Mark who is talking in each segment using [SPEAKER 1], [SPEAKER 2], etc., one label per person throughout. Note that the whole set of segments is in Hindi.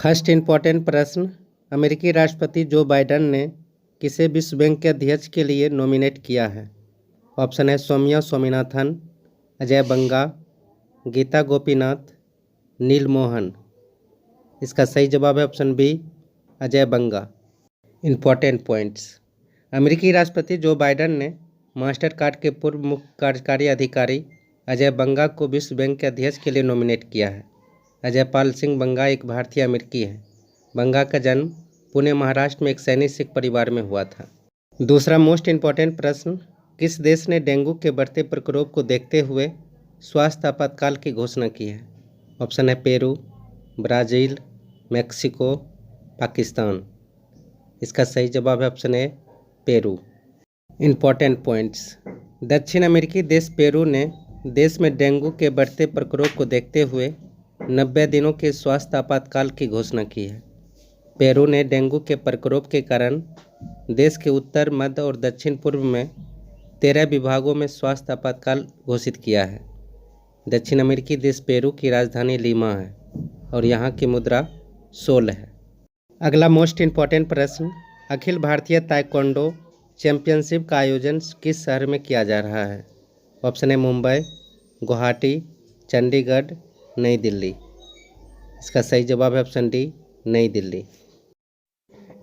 [SPEAKER 1] फर्स्ट इम्पोर्टेंट प्रश्न, अमेरिकी राष्ट्रपति जो बाइडेन ने किसे विश्व बैंक के अध्यक्ष के लिए नॉमिनेट किया है? ऑप्शन है सौम्या स्वामीनाथन, अजय बंगा, गीता गोपीनाथ, नील मोहन। इसका सही जवाब है ऑप्शन बी, अजय बंगा। इम्पोर्टेंट पॉइंट्स, अमेरिकी राष्ट्रपति जो बाइडेन ने मास्टर कार्ड के पूर्व मुख्य कार्यकारी अधिकारी अजय बंगा को विश्व बैंक के अध्यक्ष के लिए नॉमिनेट किया है। अजय पाल सिंह बंगा एक भारतीय अमेरिकी है। बंगा का जन्म पुणे महाराष्ट्र में एक सैनिक सिख परिवार में हुआ था। दूसरा मोस्ट इम्पॉर्टेंट प्रश्न, किस देश ने डेंगू के बढ़ते प्रकोप को देखते हुए स्वास्थ्य आपातकाल की घोषणा की है? ऑप्शन है पेरू, ब्राज़ील, मैक्सिको, पाकिस्तान। इसका सही जवाब है ऑप्शन ए, पेरू। इम्पॉर्टेंट पॉइंट्स, दक्षिण अमेरिकी देश पेरू ने देश में डेंगू के बढ़ते प्रकोप को देखते हुए 90 दिनों के स्वास्थ्य आपातकाल की घोषणा की है। पेरू ने डेंगू के प्रकोप के कारण देश के उत्तर, मध्य और दक्षिण पूर्व में 13 विभागों में स्वास्थ्य आपातकाल घोषित किया है। दक्षिण अमेरिकी देश पेरू की राजधानी लीमा है और यहाँ की मुद्रा सोल है। अगला मोस्ट इम्पॉर्टेंट प्रश्न, अखिल भारतीय ताइक्वांडो चैंपियनशिप का आयोजन किस शहर में किया जा रहा है? ऑप्शन है मुंबई, गुवाहाटी, चंडीगढ़, नई दिल्ली। इसका सही जवाब है ऑप्शन डी, नई दिल्ली।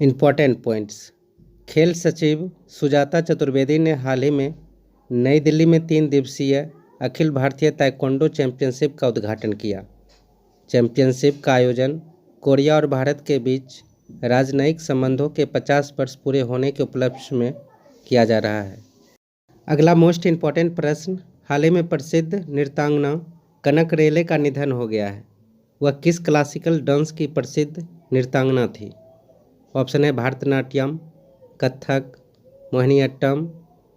[SPEAKER 1] इम्पॉर्टेंट पॉइंट्स, खेल सचिव सुजाता चतुर्वेदी ने हाल ही में नई दिल्ली में 3 दिवसीय अखिल भारतीय ताइक्वांडो चैंपियनशिप का उद्घाटन किया। चैंपियनशिप का आयोजन कोरिया और भारत के बीच राजनयिक संबंधों के 50 वर्ष पूरे होने के उपलक्ष्य में किया जा रहा है। अगला मोस्ट इम्पॉर्टेंट प्रश्न, हाल ही में प्रसिद्ध नृत्यांगना कनक रेले का निधन हो गया है। वह किस क्लासिकल डांस की प्रसिद्ध नृत्यांगना थी? ऑप्शन है भरतनाट्यम, कथक, मोहिनीअट्टम,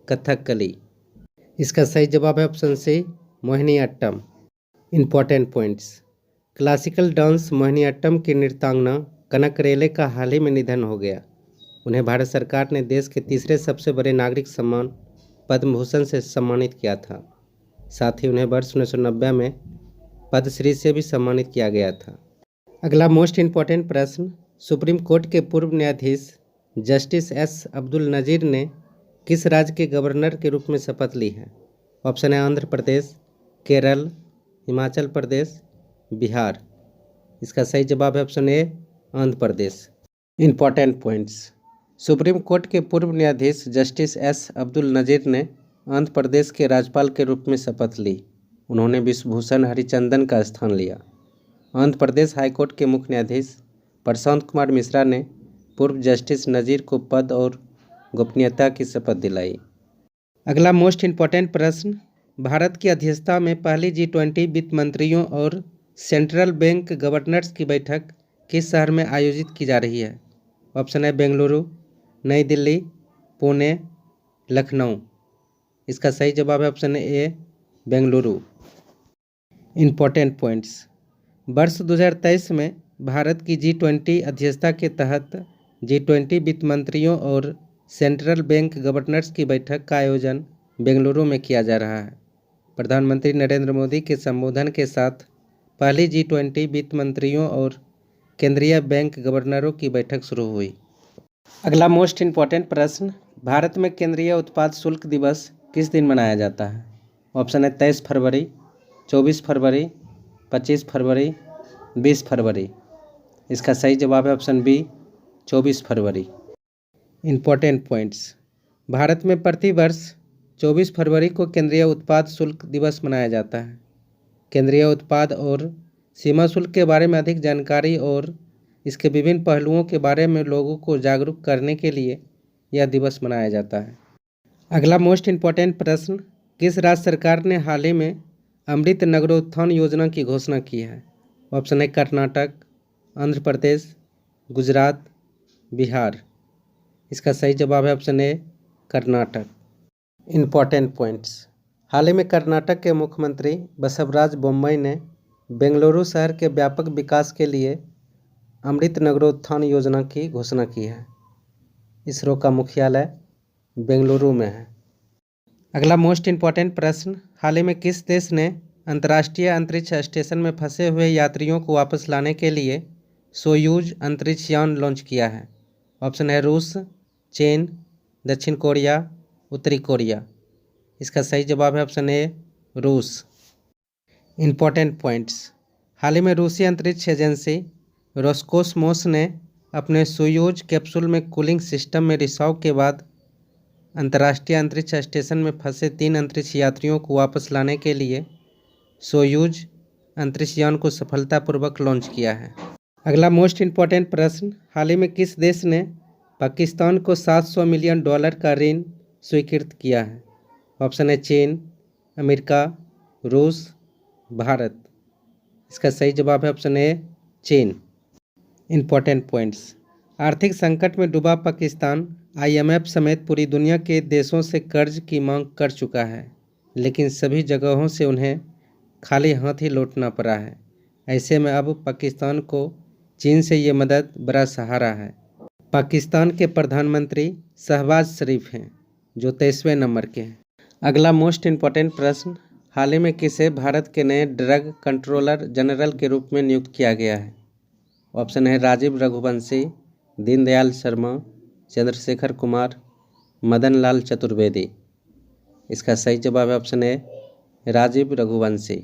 [SPEAKER 1] कथकली। इसका सही जवाब है option C, Mohiniattam. Important points, classical dance Mohiniattam की नृत्यांगना कनक रेले का हाल ही में निधन हो गया। उन्हें भारत सरकार ने देश के तीसरे सबसे बड़े नागरिक सम्मान पद्म भूषण से सम्मानित किया था। साथ ही उन्हें वर्ष 1990 में पद्मश्री से भी सम्मानित किया गया था। अगला मोस्ट इम्पॉर्टेंट प्रश्न, सुप्रीम कोर्ट के पूर्व न्यायाधीश जस्टिस एस अब्दुल नज़ीर ने किस राज्य के गवर्नर के रूप में शपथ ली है? ऑप्शन है आंध्र प्रदेश, केरल, हिमाचल प्रदेश, बिहार। इसका सही जवाब है ऑप्शन ए, Andhra Pradesh. Important points, supreme court के पूर्व न्यायाधीश जस्टिस एस अब्दुल नज़ीर ने आंध्र प्रदेश के राज्यपाल के रूप में शपथ ली। उन्होंने विश्वभूषण हरिचंदन का स्थान लिया। आंध्र प्रदेश हाईकोर्ट के मुख्य न्यायाधीश प्रशांत कुमार मिश्रा ने पूर्व जस्टिस नज़ीर को पद और गोपनीयता की शपथ दिलाई। अगला मोस्ट इम्पॉर्टेंट प्रश्न, भारत की अध्यक्षता में पहली G20 वित्त मंत्रियों और सेंट्रल बैंक गवर्नर्स की बैठक किस शहर में आयोजित की जा रही है? ऑप्शन है बेंगलुरु, नई दिल्ली, पुणे, लखनऊ। इसका सही जवाब है ऑप्शन ए, बेंगलुरु। इम्पॉर्टेंट पॉइंट्स, वर्ष 2023 में भारत की G20 अध्यक्षता के तहत G20 वित्त मंत्रियों और सेंट्रल बैंक गवर्नर्स की बैठक का आयोजन बेंगलुरु में किया जा रहा है। प्रधानमंत्री नरेंद्र मोदी के संबोधन के साथ पहली G20 वित्त मंत्रियों और केंद्रीय बैंक गवर्नरों की बैठक शुरू हुई। अगला मोस्ट इम्पॉर्टेंट प्रश्न, भारत में केंद्रीय उत्पाद शुल्क दिवस किस दिन मनाया जाता है? ऑप्शन है 23 फरवरी, 24 फरवरी, 25 फरवरी, 20 फरवरी। इसका सही जवाब है ऑप्शन बी, 24 फरवरी। इम्पॉर्टेंट पॉइंट्स, भारत में प्रतिवर्ष 24 फरवरी को केंद्रीय उत्पाद शुल्क दिवस मनाया जाता है। केंद्रीय उत्पाद और सीमा शुल्क के बारे में अधिक जानकारी और इसके विभिन्न पहलुओं के बारे में लोगों को जागरूक करने के लिए यह दिवस मनाया जाता है। अगला मोस्ट इम्पॉर्टेंट प्रश्न, किस राज्य सरकार ने हाल ही में अमृत नगरोत्थान योजना की घोषणा की है? ऑप्शन है कर्नाटक, आंध्र प्रदेश, गुजरात, बिहार। इसका सही जवाब है option A, Karnataka. Important points, हाल ही में कर्नाटक के मुख्यमंत्री बसवराज बोम्मई ने बेंगलुरु शहर के व्यापक विकास के लिए अमृत नगरोत्थान योजना की घोषणा की है। इसरो का मुख्यालय बेंगलुरु में है। अगला मोस्ट इम्पॉर्टेंट प्रश्न, हाल ही में किस देश ने अंतर्राष्ट्रीय अंतरिक्ष स्टेशन में फंसे हुए यात्रियों को वापस लाने के लिए सोयूज अंतरिक्ष यान लॉन्च किया है? ऑप्शन है रूस, चीन, दक्षिण कोरिया, उत्तरी कोरिया। इसका सही जवाब है ऑप्शन ए रूस। Important points. हाल ही में रूसी अंतरिक्ष एजेंसी रोस्कोसमोस ने अपने सोयूज कैप्सूल में कूलिंग सिस्टम में रिसाव के बाद अंतर्राष्ट्रीय अंतरिक्ष स्टेशन में फंसे 3 अंतरिक्ष यात्रियों को वापस लाने के लिए सोयूज अंतरिक्ष यान को सफलतापूर्वक लॉन्च किया है। अगला मोस्ट इम्पॉर्टेंट प्रश्न, हाल ही में किस देश ने पाकिस्तान को $700 मिलियन का ऋण स्वीकृत किया है? ऑप्शन है चीन, अमेरिका, रूस, भारत। इसका सही जवाब है ऑप्शन ए चीन। Important points. आर्थिक संकट में डूबा पाकिस्तान IMF समेत पूरी दुनिया के देशों से कर्ज की मांग कर चुका है, लेकिन सभी जगहों से उन्हें खाली हाथ ही लौटना पड़ा है। ऐसे में अब पाकिस्तान को चीन से ये मदद बड़ा सहारा है। पाकिस्तान के प्रधानमंत्री शहबाज शरीफ हैं, जो 23वें नंबर के हैं। अगला मोस्ट इम्पॉर्टेंट प्रश्न, हाल ही में किसे भारत के नए ड्रग कंट्रोलर जनरल के रूप में नियुक्त किया गया है? ऑप्शन है राजीव रघुवंशी, दीनदयाल शर्मा, चंद्रशेखर कुमार, मदन लाल चतुर्वेदी। इसका सही जवाब है option A Rajeev Raghuvanshi.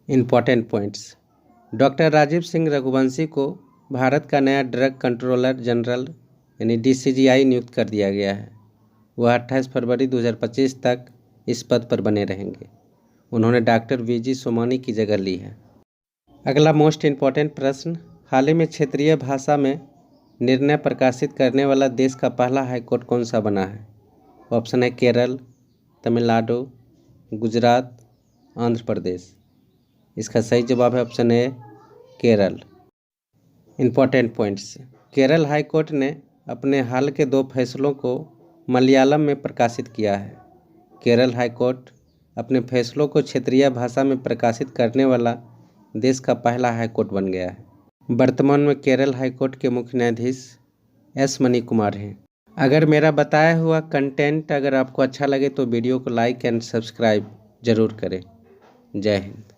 [SPEAKER 1] Important points. Doctor Rajeev Singh Raghuvanshi को भारत का नया ड्रग कंट्रोलर जनरल यानी DCGI नियुक्त कर दिया गया है। वह 28 फरवरी 2025 तक इस पद पर बने रहेंगे। उन्होंने डॉक्टर VG सोमानी की जगह ली है। अगला मोस्ट इम्पॉर्टेंट प्रश्न, हाल ही में क्षेत्रीय भाषा में निर्णय प्रकाशित करने वाला देश का पहला हाईकोर्ट कौन सा बना है? ऑप्शन है केरल, तमिलनाडु, गुजरात, आंध्र प्रदेश। इसका सही जवाब है ऑप्शन ए Kerala. Important points. Kerala high court ने अपने हाल के 2 फैसलों को मलयालम में प्रकाशित किया है। केरल हाईकोर्ट अपने फैसलों को क्षेत्रीय भाषा में प्रकाशित करने वाला देश का पहला हाईकोर्ट बन गया है। वर्तमान में केरल हाईकोर्ट के मुख्य न्यायाधीश S मनी कुमार हैं। अगर मेरा बताया हुआ कंटेंट अगर आपको अच्छा लगे तो वीडियो को लाइक एंड सब्सक्राइब जरूर करें। जय हिंद।